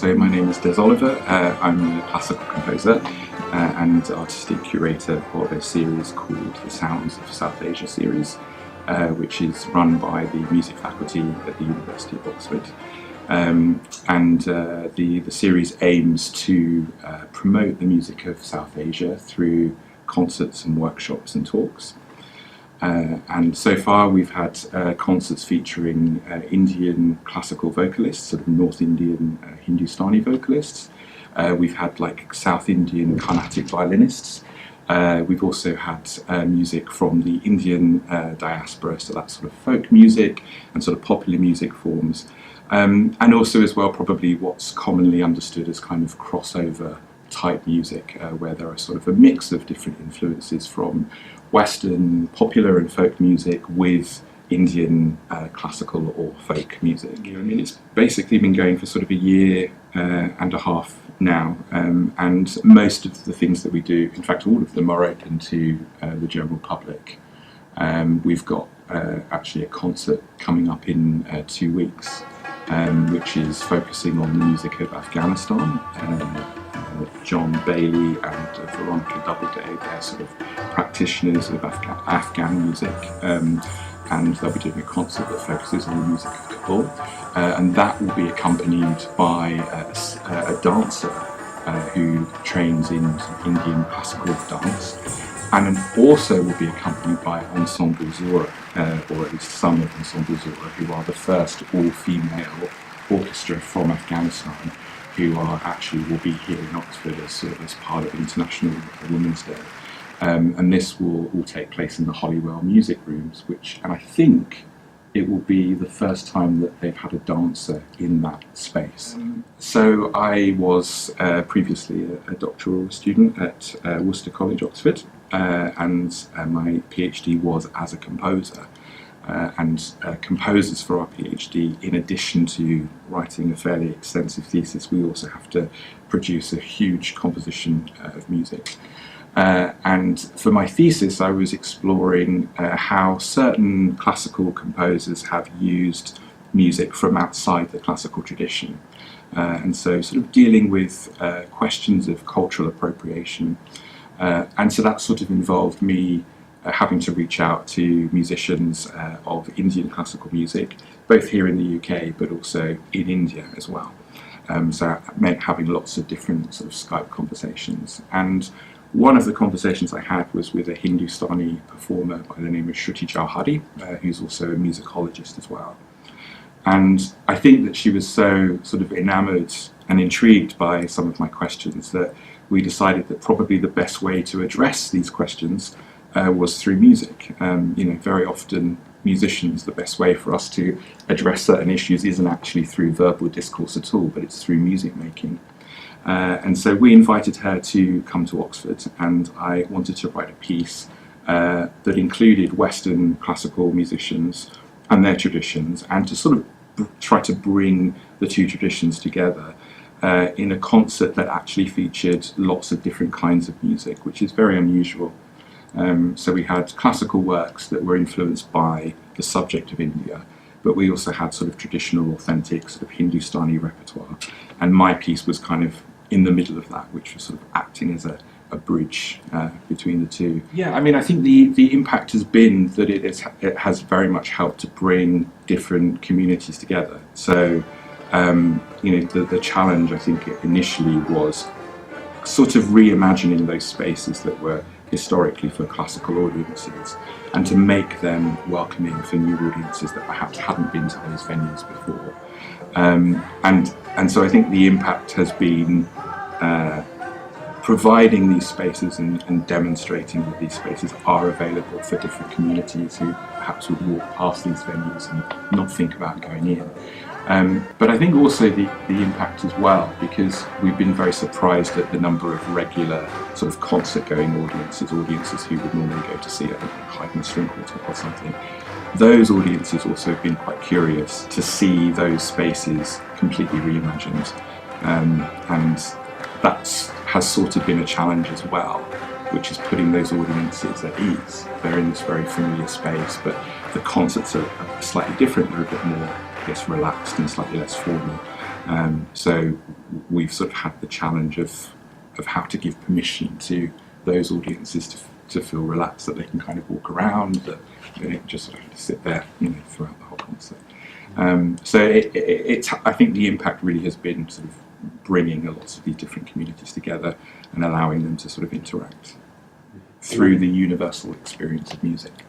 So my name is Des Oliver. I'm a classical composer and artistic curator of a series called the Sounds of South Asia series, which is run by the music faculty at the University of Oxford. The series aims to promote the music of South Asia through concerts and workshops and talks. And so far we've had concerts featuring Indian classical vocalists, sort of North Indian Hindustani vocalists. We've had like South Indian Carnatic violinists. We've also had music from the Indian diaspora, so that's sort of folk music and sort of popular music forms. And also as well probably what's commonly understood as kind of crossover type music, where there are sort of a mix of different influences from Western popular and folk music with Indian classical or folk music. I mean, it's basically been going for sort of a year and a half now, and most of the things that we do, in fact all of them, are open to the general public. We've got actually a concert coming up in 2 weeks, which is focusing on the music of Afghanistan. John Bailey and Veronica Doubleday, they're sort of practitioners of Afghan music, and they'll be doing a concert that focuses on the music of Kabul, and that will be accompanied by a dancer who trains in Indian classical dance, and also will be accompanied by Ensemble Zora, or at least some of Ensemble Zora, who are the first all-female orchestra from Afghanistan, who will be here in Oxford as part of International Women's Day. And this will all take place in the Holywell Music Rooms, and I think it will be the first time that they've had a dancer in that space. So I was previously a doctoral student at Worcester College, Oxford, and my PhD was as a composer. Composers for our PhD, in addition to writing a fairly extensive thesis, we also have to produce a huge composition of music. And for my thesis I was exploring how certain classical composers have used music from outside the classical tradition. And so sort of dealing with questions of cultural appropriation. And so that sort of involved me having to reach out to musicians of Indian classical music, both here in the UK but also in India as well. So that meant having lots of different sort of Skype conversations. And one of the conversations I had was with a Hindustani performer by the name of Shruti Chauhari, who's also a musicologist as well. And I think that she was so sort of enamoured and intrigued by some of my questions that we decided that probably the best way to address these questions was through music. Very often musicians, the best way for us to address certain issues isn't actually through verbal discourse at all, but it's through music making. And so we invited her to come to Oxford, and I wanted to write a piece that included Western classical musicians and their traditions, and to sort of try to bring the two traditions together in a concert that actually featured lots of different kinds of music, which is very unusual. So we had classical works that were influenced by the subject of India, but we also had sort of traditional, authentic, sort of Hindustani repertoire. And my piece was kind of in the middle of that, which was sort of acting as a bridge between the two. Yeah, I mean, I think the impact has been that it has very much helped to bring different communities together. So, the challenge, I think, initially was sort of reimagining those spaces that were historically for classical audiences, and to make them welcoming for new audiences that perhaps hadn't been to those venues before. And so I think the impact has been providing these spaces and demonstrating that these spaces are available for different communities who perhaps would walk past these venues and not think about going in. But I think also the impact as well, because we've been very surprised at the number of regular sort of concert-going audiences who would normally go to see a Haydn string quartet or something. Those audiences also have been quite curious to see those spaces completely reimagined, and that has sort of been a challenge as well, which is putting those audiences at ease. They're in this very familiar space, but the concerts are slightly different. They're a bit more, I guess, relaxed and slightly less formal. So we've sort of had the challenge of how to give permission to those audiences to feel relaxed, that they can kind of walk around, that they don't just sort of have to sit there, throughout the whole concert. So I think the impact really has been sort of bringing lots of these different communities together and allowing them to sort of interact through the universal experience of music.